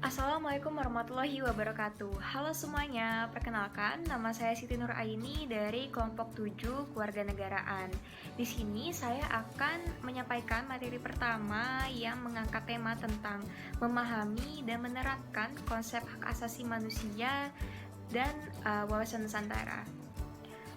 Assalamualaikum warahmatullahi wabarakatuh. Halo semuanya, perkenalkan nama saya Siti Nur Aini dari kelompok 7 Kewarganegaraan. Di sini saya akan menyampaikan materi pertama yang mengangkat tema tentang memahami dan menerapkan konsep hak asasi manusia dan wawasan Nusantara.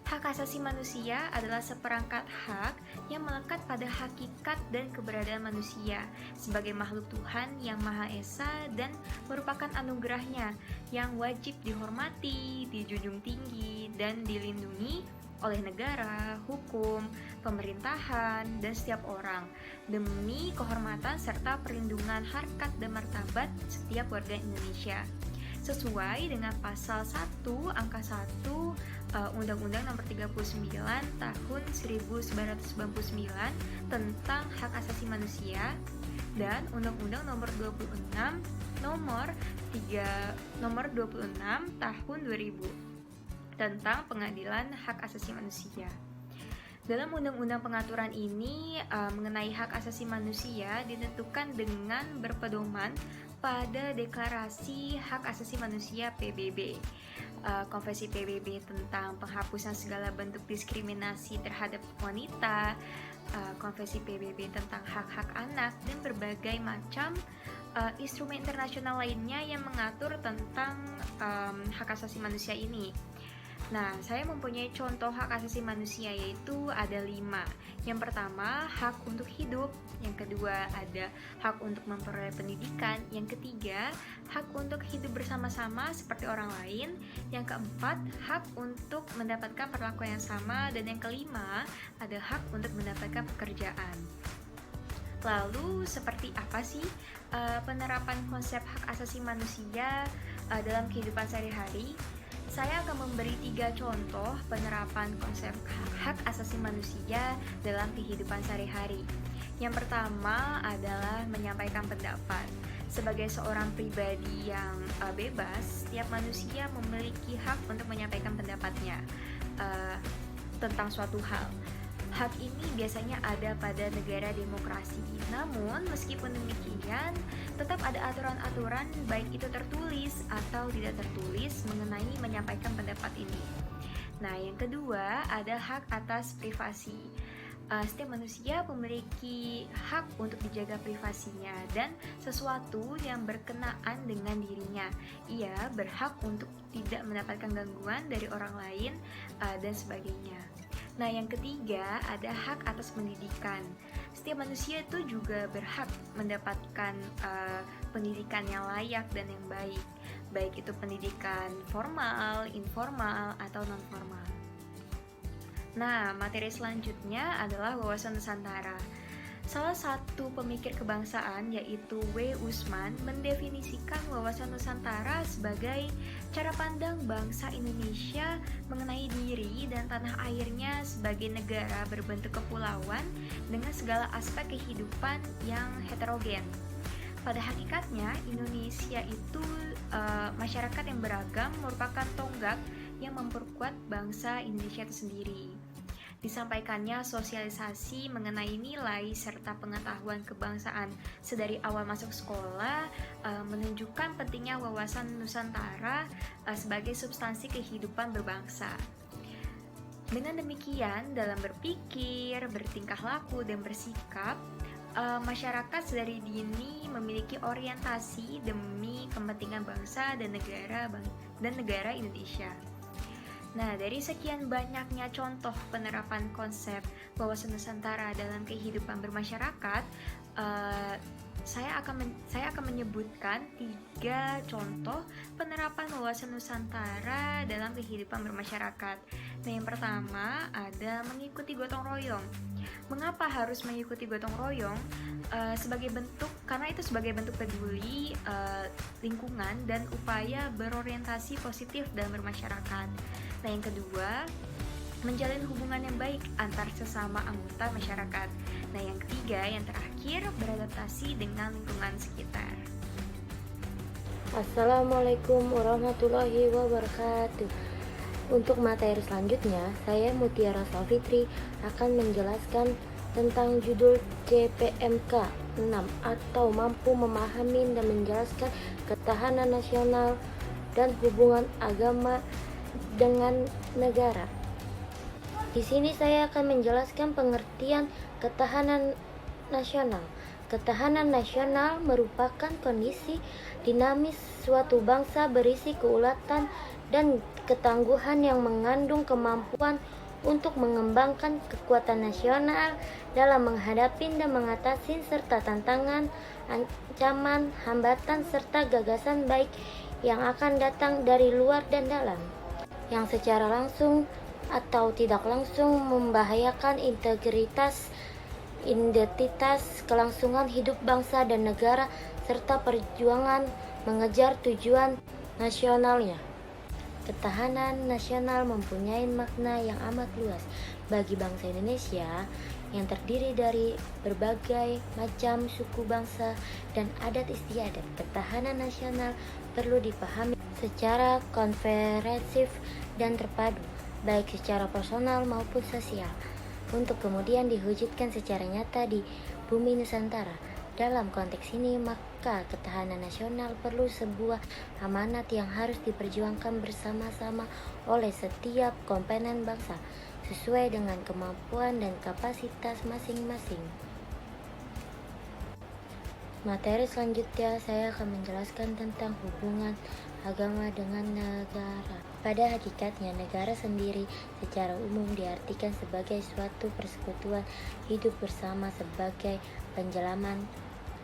Hak asasi manusia adalah seperangkat hak yang melekat pada hakikat dan keberadaan manusia sebagai makhluk Tuhan yang Maha Esa dan merupakan anugerahnya yang wajib dihormati, dijunjung tinggi, dan dilindungi oleh negara, hukum, pemerintahan, dan setiap orang demi kehormatan serta perlindungan harkat dan martabat setiap warga Indonesia sesuai dengan pasal 1 angka 1 Undang-Undang Nomor 39 Tahun 1999 tentang Hak Asasi Manusia dan Undang-Undang Nomor 26 Nomor 26 Tahun 2000 tentang Pengadilan Hak Asasi Manusia. Dalam undang-undang pengaturan ini mengenai hak asasi manusia ditentukan dengan berpedoman pada Deklarasi Hak Asasi Manusia PBB, Konvensi PBB tentang penghapusan segala bentuk diskriminasi terhadap wanita, Konvensi PBB tentang hak-hak anak, dan berbagai macam instrumen internasional lainnya yang mengatur tentang hak asasi manusia ini. Nah, saya mempunyai contoh hak asasi manusia yaitu ada 5. Yang pertama, hak untuk hidup. Yang kedua, ada hak untuk memperoleh pendidikan. Yang ketiga, hak untuk hidup bersama-sama seperti orang lain. Yang keempat, hak untuk mendapatkan perlakuan yang sama. Dan yang kelima, ada hak untuk mendapatkan pekerjaan. Lalu, seperti apa sih penerapan konsep hak asasi manusia dalam kehidupan sehari-hari? Saya akan memberi 3 contoh penerapan konsep hak asasi manusia dalam kehidupan sehari-hari. Yang pertama adalah menyampaikan pendapat. Sebagai seorang pribadi yang bebas, setiap manusia memiliki hak untuk menyampaikan pendapatnya tentang suatu hal. Hak ini biasanya ada pada negara demokrasi. Namun, meskipun demikian, tetap ada aturan-aturan baik itu tertulis atau tidak tertulis mengenai menyampaikan pendapat ini. Nah, yang kedua ada hak atas privasi. Setiap manusia memiliki hak untuk dijaga privasinya dan sesuatu yang berkenaan dengan dirinya. Ia berhak untuk tidak mendapatkan gangguan dari orang lain dan sebagainya. Nah, yang ketiga ada hak atas pendidikan. Setiap manusia itu juga berhak mendapatkan pendidikan yang layak dan yang baik, baik itu pendidikan formal, informal, atau non-formal. Nah, materi selanjutnya adalah wawasan Nusantara. Salah satu pemikir kebangsaan yaitu W. Usman mendefinisikan wawasan Nusantara sebagai cara pandang bangsa Indonesia mengenai diri dan tanah airnya sebagai negara berbentuk kepulauan dengan segala aspek kehidupan yang heterogen. Pada hakikatnya, Indonesia itu masyarakat yang beragam merupakan tonggak yang memperkuat bangsa Indonesia itu sendiri. Disampaikannya sosialisasi mengenai nilai serta pengetahuan kebangsaan sedari awal masuk sekolah menunjukkan pentingnya wawasan Nusantara sebagai substansi kehidupan berbangsa. Dengan demikian, dalam berpikir, bertingkah laku, dan bersikap, masyarakat sedari dini memiliki orientasi demi kepentingan bangsa dan negara Indonesia. Nah, dari sekian banyaknya contoh penerapan konsep wawasan Nusantara dalam kehidupan bermasyarakat, saya akan menyebutkan 3 contoh penerapan wawasan Nusantara dalam kehidupan bermasyarakat. Nah, yang pertama ada mengikuti gotong royong. Mengapa harus mengikuti gotong royong? Karena itu sebagai bentuk peduli lingkungan dan upaya berorientasi positif dalam bermasyarakat. Nah, yang kedua, menjalin hubungan yang baik antar sesama anggota masyarakat. Nah, yang ketiga, yang terakhir, beradaptasi dengan lingkungan sekitar. Assalamualaikum warahmatullahi wabarakatuh. Untuk materi selanjutnya, saya Mutiara Salfitri akan menjelaskan tentang judul CPMK 6. Atau mampu memahami dan menjelaskan ketahanan nasional dan hubungan agama dengan negara. Di sini saya akan menjelaskan pengertian ketahanan nasional. Ketahanan nasional merupakan kondisi dinamis suatu bangsa berisi keulatan dan ketangguhan yang mengandung kemampuan untuk mengembangkan kekuatan nasional dalam menghadapi dan mengatasi serta tantangan, ancaman, hambatan, serta gagasan baik yang akan datang dari luar dan dalam, yang secara langsung atau tidak langsung membahayakan integritas, identitas, kelangsungan hidup bangsa dan negara, serta perjuangan mengejar tujuan nasionalnya. Ketahanan nasional mempunyai makna yang amat luas bagi bangsa Indonesia yang terdiri dari berbagai macam suku bangsa dan adat istiadat. Ketahanan nasional perlu dipahami secara komprehensif dan terpadu, baik secara personal maupun sosial, untuk kemudian diwujudkan secara nyata di bumi Nusantara. Dalam konteks ini, maka ketahanan nasional perlu sebuah amanat yang harus diperjuangkan bersama-sama oleh setiap komponen bangsa, sesuai dengan kemampuan dan kapasitas masing-masing. Materi selanjutnya saya akan menjelaskan tentang hubungan agama dengan negara. Pada hakikatnya, negara sendiri secara umum diartikan sebagai suatu persekutuan hidup bersama sebagai penjelaman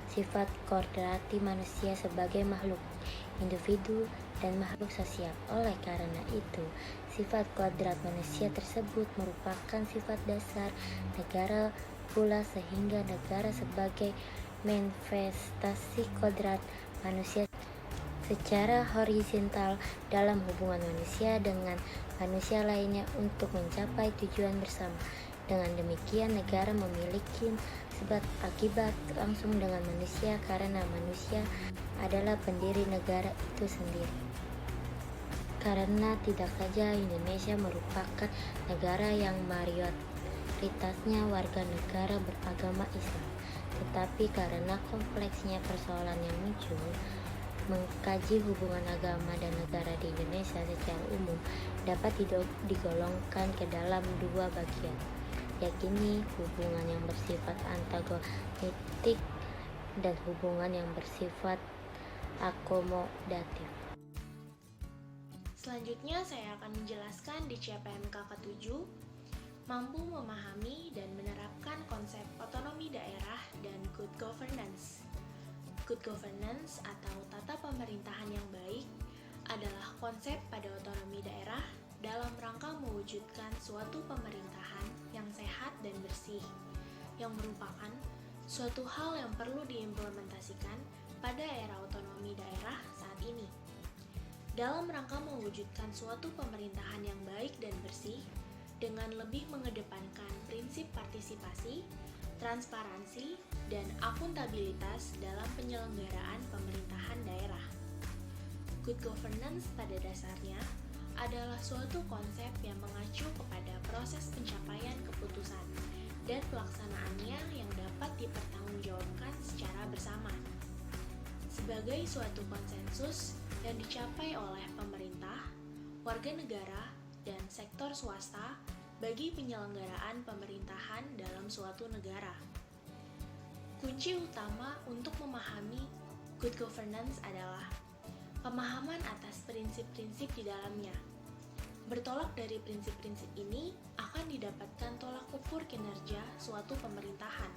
sifat kodrati manusia sebagai makhluk individu dan makhluk sosial. Oleh karena itu, sifat kodrat manusia tersebut merupakan sifat dasar negara pula, sehingga negara sebagai manifestasi kodrat manusia secara horizontal dalam hubungan manusia dengan manusia lainnya untuk mencapai tujuan bersama. Dengan demikian, negara memiliki sebab akibat langsung dengan manusia karena manusia adalah pendiri negara itu sendiri. Karena tidak saja Indonesia merupakan negara yang mayoritasnya warga negara beragama Islam, tetapi karena kompleksnya persoalan yang muncul, mengkaji hubungan agama dan negara di Indonesia secara umum dapat digolongkan ke dalam dua bagian, yakni hubungan yang bersifat antagonistik dan hubungan yang bersifat akomodatif. Selanjutnya saya akan menjelaskan di CPNK ke-7, mampu memahami dan menerapkan konsep otonomi daerah dan good governance. Good governance atau tata pemerintahan yang baik adalah konsep pada otonomi daerah dalam rangka mewujudkan suatu pemerintahan yang sehat dan bersih, yang merupakan suatu hal yang perlu diimplementasikan pada era otonomi daerah saat ini. Dalam rangka mewujudkan suatu pemerintahan yang baik dan bersih, dengan lebih mengedepankan prinsip partisipasi, transparansi, dan akuntabilitas dalam penyelenggaraan pemerintahan daerah. Good governance pada dasarnya adalah suatu konsep yang mengacu kepada proses pencapaian keputusan dan pelaksanaannya yang dapat dipertanggungjawabkan secara bersama. Sebagai suatu konsensus yang dicapai oleh pemerintah, warga negara, dan sektor swasta bagi penyelenggaraan pemerintahan dalam suatu negara. Kunci utama untuk memahami good governance adalah pemahaman atas prinsip-prinsip di dalamnya. Bertolak dari prinsip-prinsip ini akan didapatkan tolak ukur kinerja suatu pemerintahan.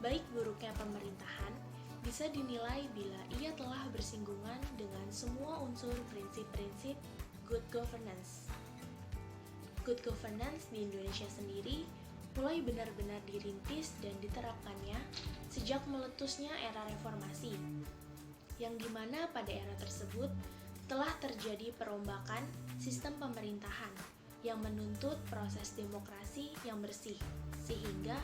Baik buruknya pemerintahan bisa dinilai bila ia telah bersinggungan dengan semua unsur prinsip-prinsip good governance. Good governance di Indonesia sendiri mulai benar-benar dirintis dan diterapkannya sejak meletusnya era reformasi, yang dimana pada era tersebut telah terjadi perombakan sistem pemerintahan yang menuntut proses demokrasi yang bersih, sehingga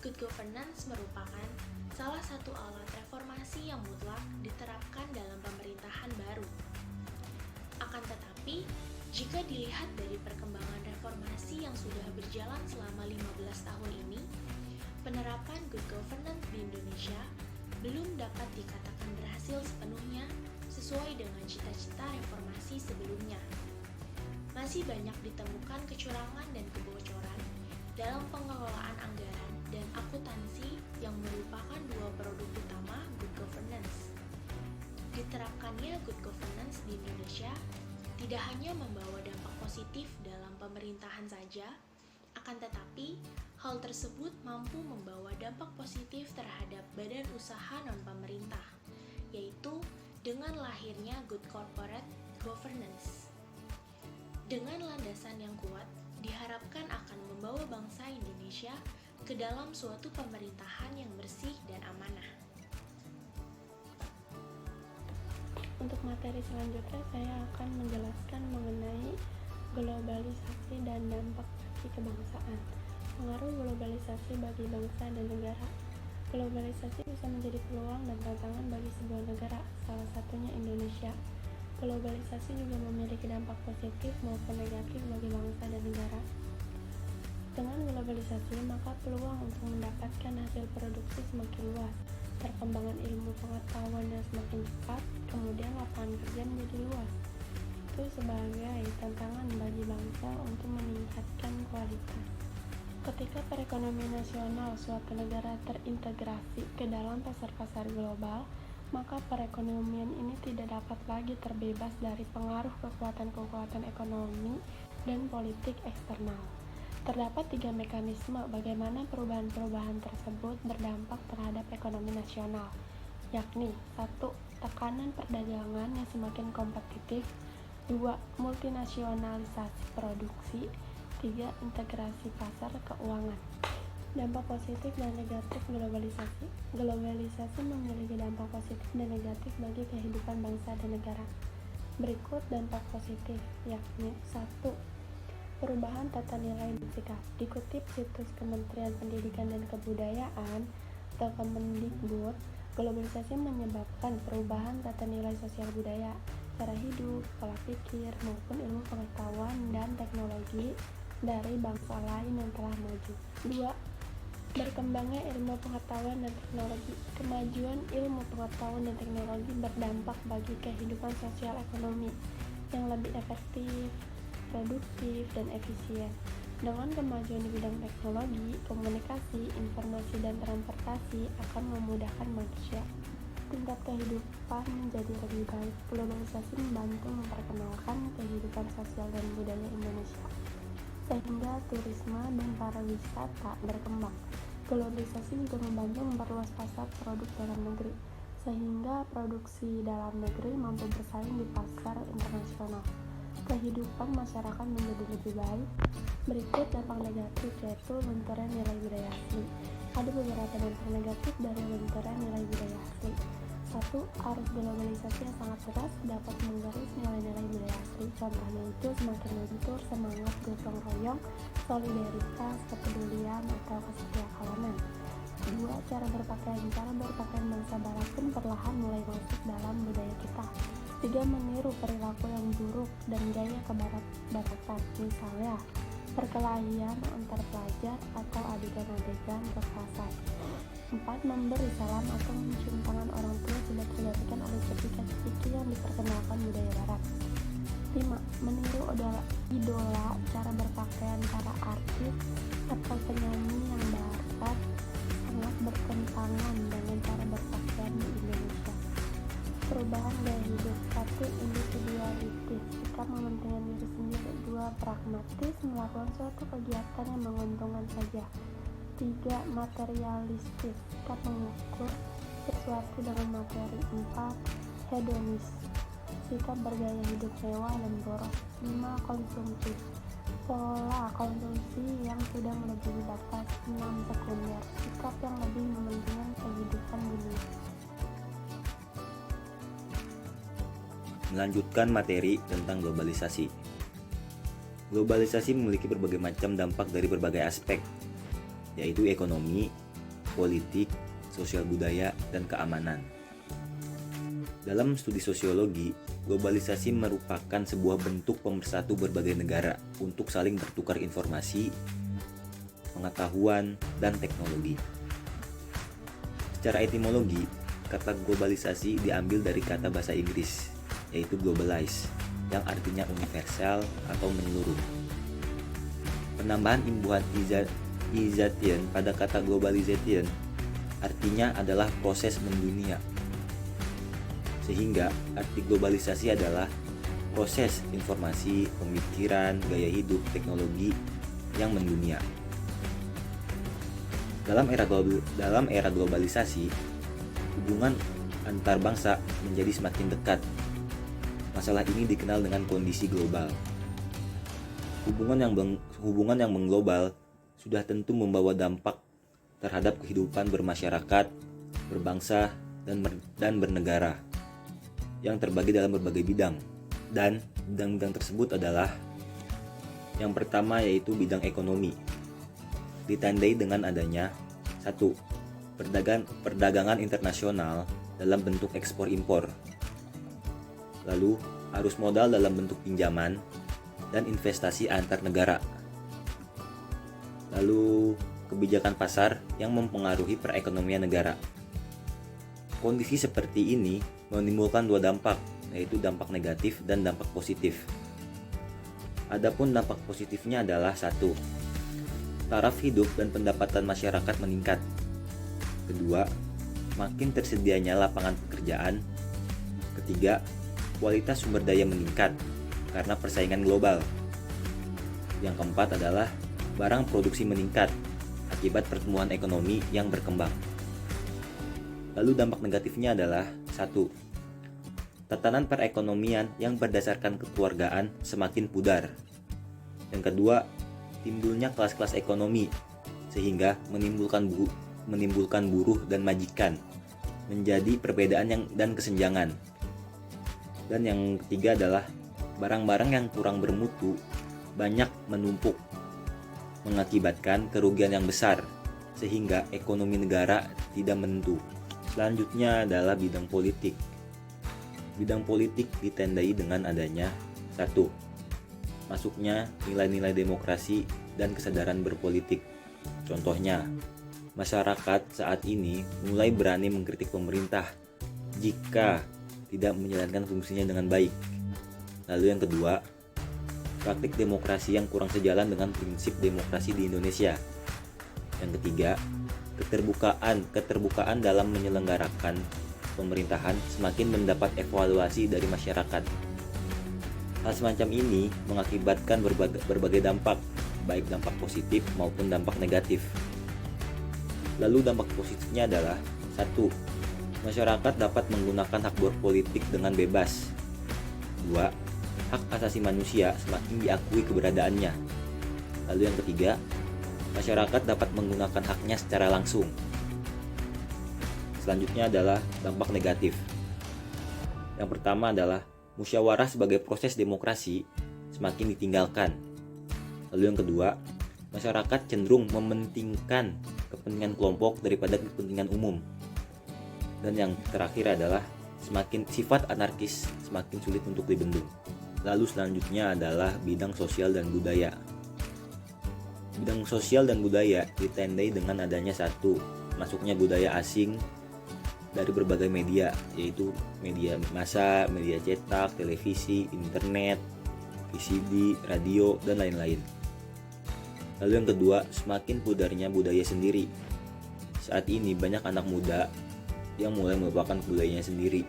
good governance merupakan salah satu alat reformasi yang mutlak diterapkan dalam pemerintahan baru. Akan tetapi, jika dilihat dari perkembangan reformasi yang sudah berjalan selama 15 tahun ini, penerapan good governance di Indonesia belum dapat dikatakan berhasil sepenuhnya sesuai dengan cita-cita reformasi sebelumnya. Masih banyak ditemukan kecurangan dan kebocoran dalam pengelolaan anggaran dan akuntansi yang merupakan dua produk utama good governance. Diterapkannya good governance di Indonesia tidak hanya membawa dampak positif dalam pemerintahan saja, akan tetapi hal tersebut mampu membawa dampak positif terhadap badan usaha non-pemerintah, yaitu dengan lahirnya good corporate governance. Dengan landasan yang kuat, diharapkan akan membawa bangsa Indonesia ke dalam suatu pemerintahan yang bersih dan amanah. Untuk materi selanjutnya, saya akan menjelaskan mengenai globalisasi dan dampak bagi kebangsaan. Pengaruh globalisasi bagi bangsa dan negara. Globalisasi bisa menjadi peluang dan tantangan bagi sebuah negara, salah satunya Indonesia. Globalisasi juga memiliki dampak positif maupun negatif bagi bangsa dan negara. Dengan globalisasi, maka peluang untuk mendapatkan hasil produksi semakin luas, perkembangan ilmu pengetahuan yang semakin cepat, kemudian lapangan kerja menjadi luas. Itu sebagai tantangan bagi bangsa untuk meningkatkan kualitas. Ketika perekonomian nasional suatu negara terintegrasi ke dalam pasar-pasar global, maka perekonomian ini tidak dapat lagi terbebas dari pengaruh kekuatan-kekuatan ekonomi dan politik eksternal. Terdapat 3 mekanisme bagaimana perubahan-perubahan tersebut berdampak terhadap ekonomi nasional, yakni 1. Tekanan perdagangan yang semakin kompetitif, 2. Multinasionalisasi produksi, 3. Integrasi pasar keuangan. Dampak positif dan negatif globalisasi. Globalisasi memiliki dampak positif dan negatif bagi kehidupan bangsa dan negara. Berikut dampak positif, yakni 1. Perubahan tata nilai dan sikap. Dikutip situs Kementerian Pendidikan dan Kebudayaan atau Kemendikbud, globalisasi menyebabkan perubahan tata nilai sosial budaya, cara hidup, pola pikir, maupun ilmu pengetahuan dan teknologi dari bangsa lain yang telah maju. 2. Berkembangnya ilmu pengetahuan dan teknologi. Kemajuan ilmu pengetahuan dan teknologi berdampak bagi kehidupan sosial ekonomi yang lebih efektif, produktif, dan efisien. Dengan kemajuan di bidang teknologi, komunikasi, informasi, dan transportasi akan memudahkan manusia. Tingkat kehidupan menjadi lebih baik. Globalisasi membantu memperkenalkan kehidupan sosial dan budaya Indonesia, sehingga turisme dan pariwisata berkembang. Globalisasi juga membantu memperluas pasar produk dalam negeri, sehingga produksi dalam negeri mampu bersaing di pasar internasional. Kehidupan masyarakat menjadi lebih baik. Berikut dampak negatif, yaitu lunturnya nilai budaya asli. Ada beberapa dampak negatif dari lunturnya nilai budaya asli. 1. Arus globalisasi yang sangat deras dapat menggerus nilai-nilai budaya asli. Contohnya itu semakin luntur semangat gotong royong, solidaritas, kepedulian, atau kesetiakawanan. 2. Cara berpakaian bangsa barat pun perlahan mulai masuk dalam budaya kita. 3. Meniru perilaku yang buruk dan gaya kebarat-baratan, misalnya perkelahian antar pelajar atau adegan-adegan kekerasan. 4. Memberi salam atau mencium tangan orang tua sudah tergantikan oleh cepika-cepiki yang diperkenalkan budaya barat. 5. Meniru idola cara berpakaian para artis atau penyanyi yang barat sangat bertentangan dengan cara berpakaian di Indonesia. Perubahan gaya hidup. 1. Individualistis, sikap mementingkan diri sendiri. 2. Pragmatis, melakukan suatu kegiatan yang menguntungkan saja. 3. Materialistis, sikap mengukur sesuatu dengan materi. 4. Hedonis, sikap bergaya hidup mewah dan boros. 5. Konsumtif, pola konsumsi yang sudah melebihi batas. 6. Sekunder, sikap yang lebih mementingkan kehidupan dunia. Melanjutkan materi tentang globalisasi. Globalisasi memiliki berbagai macam dampak dari berbagai aspek, yaitu ekonomi, politik, sosial budaya, dan keamanan. Dalam studi sosiologi, globalisasi merupakan sebuah bentuk pemersatu berbagai negara untuk saling bertukar informasi, pengetahuan, dan teknologi. Secara etimologi, kata globalisasi diambil dari kata bahasa Inggris, yaitu globalize, yang artinya universal atau menyeluruh. Penambahan imbuhan ization pada kata globalization artinya adalah proses mendunia. Sehingga arti globalisasi adalah proses informasi, pemikiran, gaya hidup, teknologi yang mendunia. Dalam era globalisasi, hubungan antar bangsa menjadi semakin dekat. Masalah ini dikenal dengan kondisi global. Hubungan yang mengglobal sudah tentu membawa dampak terhadap kehidupan bermasyarakat, berbangsa, dan bernegara yang terbagi dalam berbagai bidang. Dan bidang-bidang tersebut adalah yang pertama yaitu bidang ekonomi. Ditandai dengan adanya 1. Perdagangan internasional dalam bentuk ekspor impor. Lalu arus modal dalam bentuk pinjaman dan investasi antar negara. Lalu kebijakan pasar yang mempengaruhi perekonomian negara. Kondisi seperti ini menimbulkan dua dampak, yaitu dampak negatif dan dampak positif. Adapun dampak positifnya adalah 1. Taraf hidup dan pendapatan masyarakat meningkat. Kedua, makin tersedianya lapangan pekerjaan. Ketiga, kualitas sumber daya meningkat karena persaingan global. Yang keempat adalah barang produksi meningkat akibat pertumbuhan ekonomi yang berkembang. Lalu dampak negatifnya adalah 1. Tatanan perekonomian yang berdasarkan kekeluargaan semakin pudar. Yang kedua, timbulnya kelas-kelas ekonomi sehingga menimbulkan buruh dan majikan, menjadi perbedaan dan kesenjangan. Dan yang ketiga adalah barang-barang yang kurang bermutu banyak menumpuk, mengakibatkan kerugian yang besar sehingga ekonomi negara tidak menentu. Selanjutnya adalah bidang politik. Bidang politik ditandai dengan adanya 1. Masuknya nilai-nilai demokrasi dan kesadaran berpolitik. Contohnya, masyarakat saat ini mulai berani mengkritik pemerintah jika tidak menjalankan fungsinya dengan baik. Lalu yang kedua, praktik demokrasi yang kurang sejalan dengan prinsip demokrasi di Indonesia. Yang ketiga, keterbukaan dalam menyelenggarakan pemerintahan semakin mendapat evaluasi dari masyarakat. Hal semacam ini mengakibatkan berbagai dampak, baik dampak positif maupun dampak negatif. Lalu dampak positifnya adalah 1. Masyarakat dapat menggunakan hak berpolitik dengan bebas. 2. Hak asasi manusia semakin diakui keberadaannya. Lalu yang ketiga, masyarakat dapat menggunakan haknya secara langsung. Selanjutnya adalah dampak negatif. Yang pertama adalah musyawarah sebagai proses demokrasi semakin ditinggalkan. Lalu yang kedua, masyarakat cenderung mementingkan kepentingan kelompok daripada kepentingan umum. Dan yang terakhir adalah sifat anarkis semakin sulit untuk dibendung. Lalu selanjutnya adalah bidang sosial dan budaya. Bidang sosial dan budaya ditandai dengan adanya 1. Masuknya budaya asing dari berbagai media, yaitu media massa, media cetak, televisi, internet, VCD, radio, dan lain-lain. Lalu yang kedua, semakin pudarnya budaya sendiri. Saat ini banyak anak muda yang mulai melupakan budayanya sendiri.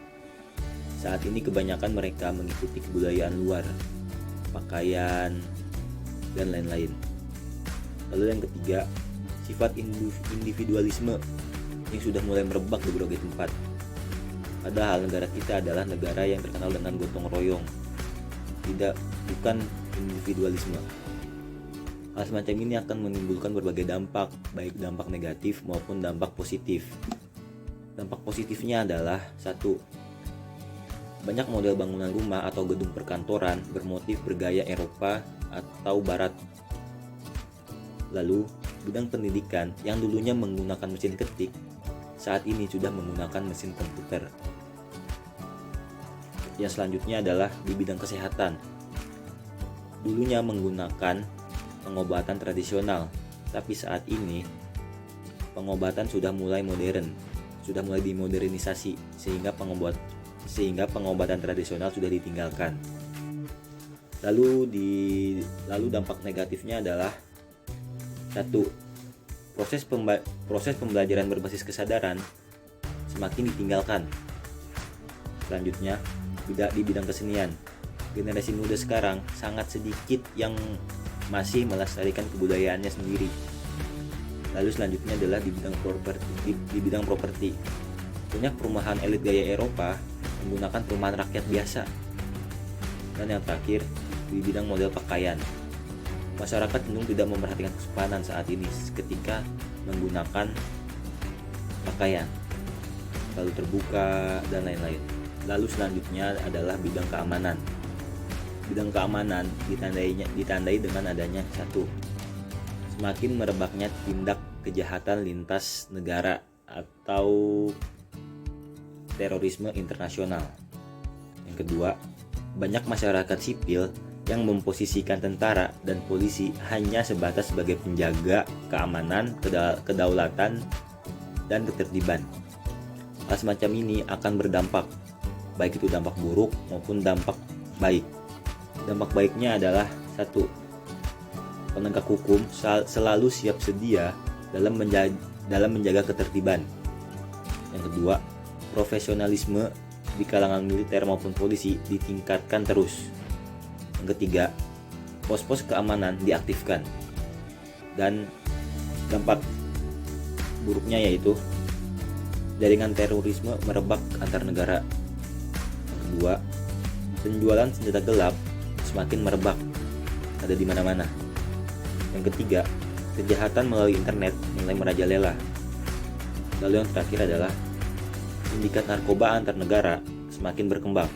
Saat ini kebanyakan mereka mengikuti kebudayaan luar, pakaian, dan lain-lain. Lalu yang ketiga, sifat individualisme yang sudah mulai merebak di berbagai tempat. Padahal negara kita adalah negara yang terkenal dengan gotong royong, bukan individualisme. Hal semacam ini akan menimbulkan berbagai dampak, baik dampak negatif maupun dampak positif. Dampak positifnya adalah 1. Banyak model bangunan rumah atau gedung perkantoran bermotif bergaya Eropa atau Barat. Lalu, bidang pendidikan yang dulunya menggunakan mesin ketik, saat ini sudah menggunakan mesin komputer. Yang selanjutnya adalah di bidang kesehatan. Dulunya menggunakan pengobatan tradisional, tapi saat ini pengobatan sudah mulai modern, sudah mulai dimodernisasi sehingga pengobatan tradisional sudah ditinggalkan. Lalu dampak negatifnya adalah 1. Proses pembelajaran berbasis kesadaran semakin ditinggalkan. Selanjutnya, di bidang kesenian, generasi muda sekarang sangat sedikit yang masih melestarikan kebudayaannya sendiri. Lalu selanjutnya adalah di bidang properti. Banyak perumahan elit gaya Eropa menggunakan perumahan rakyat biasa. Dan yang terakhir, di bidang model pakaian. Masyarakat cenderung tidak memperhatikan kesopanan saat ini ketika menggunakan pakaian, lalu terbuka dan lain-lain. Lalu selanjutnya adalah bidang keamanan. Bidang keamanan ditandai dengan adanya 1. Semakin merebaknya tindak kejahatan lintas negara atau terorisme internasional. Yang kedua, banyak masyarakat sipil yang memposisikan tentara dan polisi hanya sebatas sebagai penjaga keamanan, kedaulatan, dan ketertiban. Hal semacam ini akan berdampak, baik itu dampak buruk maupun dampak baik. Dampak baiknya adalah 1. Penegak hukum selalu siap sedia dalam menjaga ketertiban. Yang kedua, profesionalisme di kalangan militer maupun polisi ditingkatkan terus. Yang ketiga, pos-pos keamanan diaktifkan. Dan dampak buruknya yaitu jaringan terorisme merebak antar negara. Yang kedua, penjualan senjata gelap semakin merebak, ada di mana-mana. Yang ketiga, kejahatan melalui internet mulai merajalela. Lalu yang terakhir adalah sindikat narkoba antar negara semakin berkembang.